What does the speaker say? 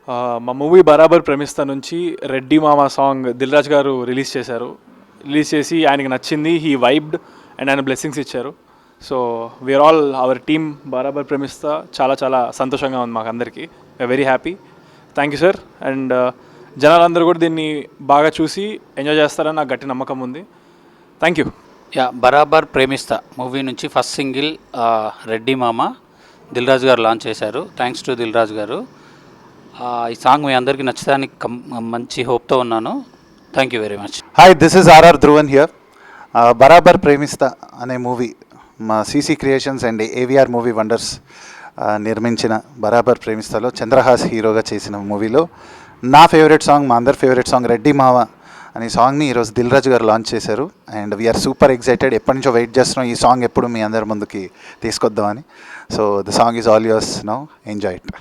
మా మూవీ బరాబర్ ప్రేమిస్తా నుంచి రెడ్డి మామ సాంగ్ దిల్ రాజు గారు రిలీజ్ చేసి ఆయనకి నచ్చింది, హీ వైబ్డ్ అండ్ ఆయన బ్లెస్సింగ్స్ ఇచ్చారు. So we are all our team Barabar Premistha చాలా చాలా సంతోషంగా ఉంది మాకు అందరికీ. We are very happy. Thank you sir. And జనాలందరూ కూడా దీన్ని బాగా చూసి ఎంజాయ్ చేస్తారని నాకు గట్టి నమ్మకం ఉంది. Thank you. బరాబర్ ప్రేమిస్తా మూవీ నుంచి ఫస్ట్ సింగిల్ రెడ్డి మామ దిల్ రాజు గారు లాంచ్ చేశారు. థ్యాంక్స్ టు దిల్ రాజు గారు. ఈ సాంగ్ మీ అందరికీ నచ్చడానికి మంచి హోప్తో ఉన్నాను. Thank you very much. Hi, this is RR Dhruvan here. Barabar Premistha అనే మూవీ మా CC creations and AVR movie wonders నిర్మించిన బరాబర్ ప్రేమిస్తాలో చంద్రహాస్ హీరోగా చేసిన మూవీలో నా ఫేవరెట్ సాంగ్, మా అందరి ఫేవరెట్ సాంగ్ రెడ్డి మావ అనే సాంగ్ని ఈరోజు దిల్ రాజు గారు లాంచ్ చేశారు. And we are super excited. ఎప్పటి నుంచో వెయిట్ చేస్తున్నాం ఈ సాంగ్ ఎప్పుడు మీ అందరి ముందుకి తీసుకొద్దామని. So the song is all yours now. Enjoy it.